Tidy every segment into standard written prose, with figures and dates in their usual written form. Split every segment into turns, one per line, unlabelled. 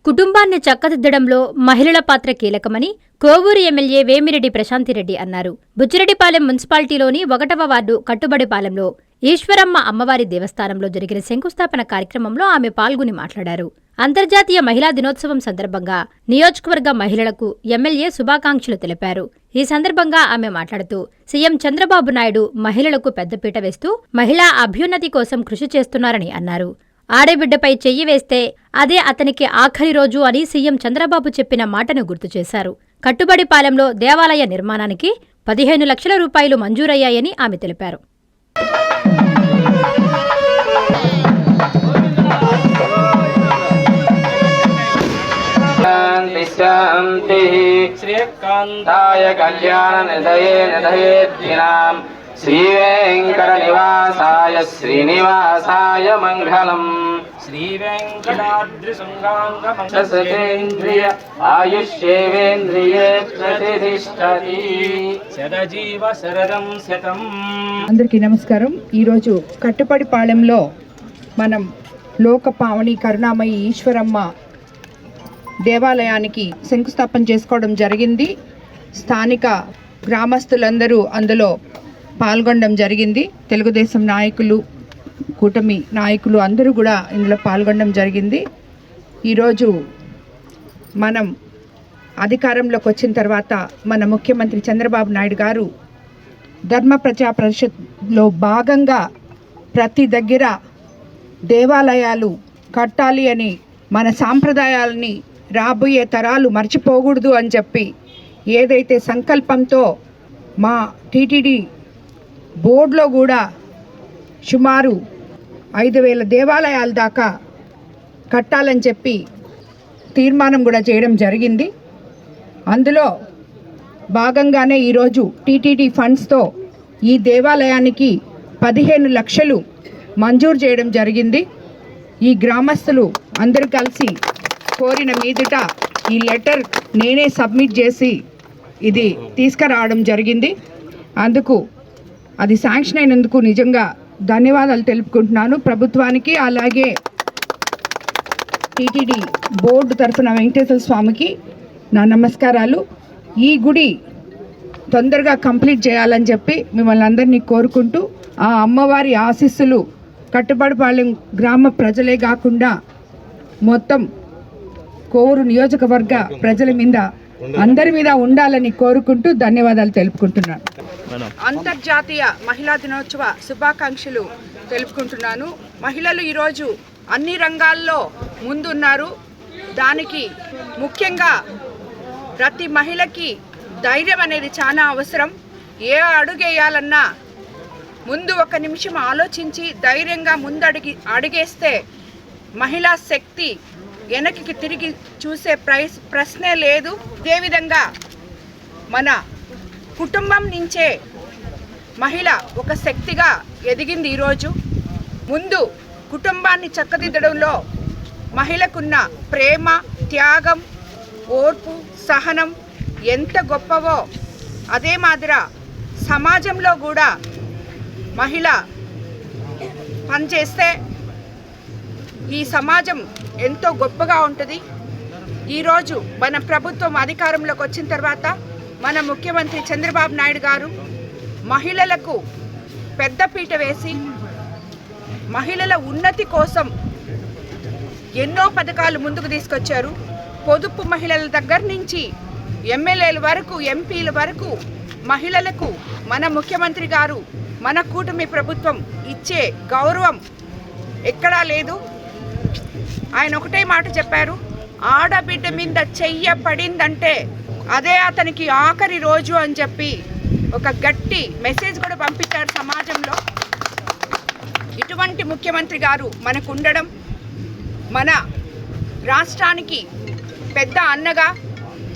కుటుంబాన్ని చక్కదిద్దడంలో మహిళల పాత్ర కీలకమని కోవూరు ఎమ్మెల్యే వేమిరెడ్డి ప్రశాంతిరెడ్డి అన్నారు. బుచ్చిరెడ్డిపాలెం మున్సిపాలిటీలోని 1వ వార్డు కట్టుబడిపాలెంలో ఈశ్వరమ్మ అమ్మవారి దేవస్థానంలో జరిగిన శంకుస్థాపన కార్యక్రమంలో ఆమె పాల్గొని మాట్లాడారు. అంతర్జాతీయ మహిళా దినోత్సవం సందర్భంగా నియోజకవర్గ మహిళలకు ఎమ్మెల్యే శుభాకాంక్షలు తెలిపారు. ఈ సందర్భంగా ఆమె మాట్లాడుతూ సీఎం చంద్రబాబు నాయుడు మహిళలకు పెద్దపీట వేస్తూ మహిళా అభ్యున్నతి కోసం కృషి చేస్తున్నారని అన్నారు. ఆడబిడ్డపై చెయ్యి వేస్తే అదే అతనికి ఆఖరి రోజు అని సీఎం చంద్రబాబు చెప్పిన మాటను గుర్తు చేశారు. కట్టుబడిపాలెంలో దేవాలయ నిర్మాణానికి 15 లక్షల రూపాయలు మంజూరయ్యాయని ఆమె తెలిపారు.
శ్రీవేంకట నివాసాయ శ్రీనివాసాయ మంగళం. శ్రీవేంకటాద్రిశృంగాంగమంగళేంద్రియ ఆయుష్యేవేంద్రియే ప్రతిష్టతి శతజీవ శరదం శతం.
అందరికీ నమస్కారం. ఈరోజు కట్టుబడిపాలెంలో మనం లోకపావని కరుణామయి ఈశ్వరమ్మ దేవాలయానికి శంకుస్థాపన చేసుకోవడం జరిగింది. స్థానిక గ్రామస్తులందరూ అందులో పాల్గొనడం జరిగింది. తెలుగుదేశం నాయకులు, కూటమి నాయకులు అందరూ కూడా ఇందులో పాల్గొనడం జరిగింది. ఈరోజు మనం అధికారంలోకి వచ్చిన తర్వాత మన ముఖ్యమంత్రి చంద్రబాబు నాయుడు గారు ధర్మ ప్రజా పరిషత్లో భాగంగా ప్రతి దగ్గర దేవాలయాలు కట్టాలి అని, మన సాంప్రదాయాలని రాబోయే తరాలు మర్చిపోకూడదు అని చెప్పి ఏదైతే సంకల్పంతో మా టీటీడీ బోర్డులో కూడా సుమారు 5,000 దేవాలయాల దాకా కట్టాలని చెప్పి తీర్మానం కూడా చేయడం జరిగింది. అందులో భాగంగానే ఈరోజు టీటీడీ ఫండ్స్తో ఈ దేవాలయానికి 15 లక్షలు మంజూరు చేయడం జరిగింది. ఈ గ్రామస్తులు అందరూ కలిసి కోరిన మీదట ఈ లెటర్ నేనే సబ్మిట్ చేసి ఇది తీసుకురావడం జరిగింది. అందుకు అది శాంక్షన్ అయినందుకు నిజంగా ధన్యవాదాలు తెలుపుకుంటున్నాను ప్రభుత్వానికి, అలాగే టీటీడీ బోర్డు తరఫున వెంకటేశ్వర స్వామికి నా నమస్కారాలు. ఈ గుడి తొందరగా కంప్లీట్ చేయాలని చెప్పి మిమ్మల్ని అందరినీ కోరుకుంటూ, ఆ అమ్మవారి ఆశీస్సులు కట్టుబడిపాలెం గ్రామ ప్రజలే కాకుండా మొత్తం కోవూరు నియోజకవర్గ ప్రజల మీద అందరి మీద ఉండాలని కోరుకుంటూ ధన్యవాదాలు తెలుపుకుంటున్నాను. అంతర్జాతీయ మహిళా దినోత్సవ శుభాకాంక్షలు తెలుపుకుంటున్నాను. మహిళలు ఈరోజు అన్ని రంగాల్లో ముందున్నారు. దానికి ముఖ్యంగా ప్రతి మహిళకి ధైర్యం అనేది చాలా అవసరం. ఏ అడుగేయాలన్నా ముందు 1 నిమిషం ఆలోచించి ధైర్యంగా అడుగేస్తే మహిళా శక్తి వెనక్కి తిరిగి చూసే ప్రశ్నే లేదు. అదేవిధంగా మన కుటుంబం నుంచే మహిళ ఒక శక్తిగా ఎదిగింది. ఈరోజు ముందు కుటుంబాన్ని చక్కదిద్దడంలో మహిళకున్న ప్రేమ, త్యాగం, ఓర్పు, సహనం ఎంత గొప్పవో, అదే మాదిరి సమాజంలో కూడా మహిళ పనిచేస్తే ఈ సమాజం ఎంతో గొప్పగా ఉంటుంది. ఈరోజు మన ప్రభుత్వం అధికారంలోకి వచ్చిన తర్వాత మన ముఖ్యమంత్రి చంద్రబాబు నాయుడు గారు మహిళలకు పెద్దపీట వేసి మహిళల ఉన్నతి కోసం ఎన్నో పథకాలు ముందుకు తీసుకొచ్చారు. పొదుపు మహిళల దగ్గర నుంచి ఎమ్మెల్యేల వరకు, ఎంపీల వరకు మహిళలకు మన ముఖ్యమంత్రి గారు, మన కూటమి ప్రభుత్వం ఇచ్చే గౌరవం ఎక్కడా లేదు. ఆయన ఒకటే మాట చెప్పారు, ఆడబిడ్డ మీద చెయ్య పడిందంటే అదే అతనికి ఆఖరి రోజు అని చెప్పి ఒక గట్టి మెసేజ్ కూడా పంపించారు సమాజంలో. ఇటువంటి ముఖ్యమంత్రి గారు మనకు ఉండడం, మన రాష్ట్రానికి పెద్ద అన్నగా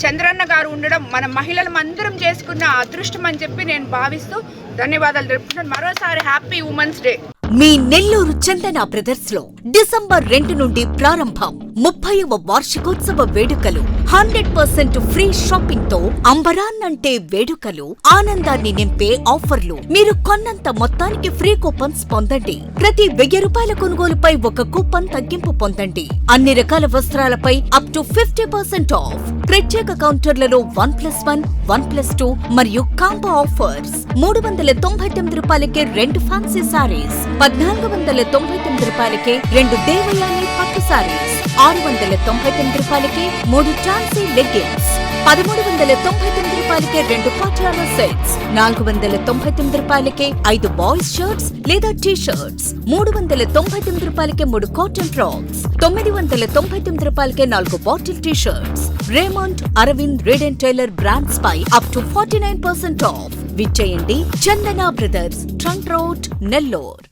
చంద్రన్న గారు ఉండడం మన మహిళలు అందరం చేసుకున్న అదృష్టం అని చెప్పి నేను భావిస్తూ ధన్యవాదాలు తెలుపుతున్నాను. మరోసారి హ్యాపీ ఉమెన్స్ డే.
మీ నెల్లూరు చందన బ్రదర్స్ లో డిసెంబర్ 2 నుండి ప్రారంభం 30వ వార్షికోత్సవ వేడుకలు. 100% ఫ్రీ షాపింగ్ తో అంబరాన్నంటే వేడుకలు, ఆనందాన్ని నింపే ఆఫర్లు. మీరు కొన్నంత మొత్తానికి ఫ్రీ కూపన్స్ పొందండి. ప్రతి 1000 రూపాయల కొనుగోలుపై ఒక కూపన్ తగ్గింపు పొందండి. అన్ని రకాల వస్త్రాలపై అప్ టు 50% ఆఫ్. ప్రత్యేక కౌంటర్లలో 1+1, 1+2 మరియు కాంబో ఆఫర్స్. 399 రూపాయలకే 2 ఫ్యాన్సీ సారీస్, 1499 రూపాయలకే 2 దేవయాని పట్టు సారీస్, 699 రూపాయలకే 3 ఛాన్సీ లెగ్గిన్స్, 1399 రూపాయలకే 2 పాటియాలా సెట్స్, 499 రూపాయలకే 5 బాయ్స్ షర్ట్స్ లేదా టీ షర్ట్స్, 399 రూపాయలకే 3 కాటన్ ఫ్రాక్స్, 999 రూపాయలకే 4 bottle T shirts. Raymond, Arvind, Reid and Taylor brands పై అప్ టు 49% ఆఫ్. విచ్చేయండి Chandana Brothers, trunk road, Nellore.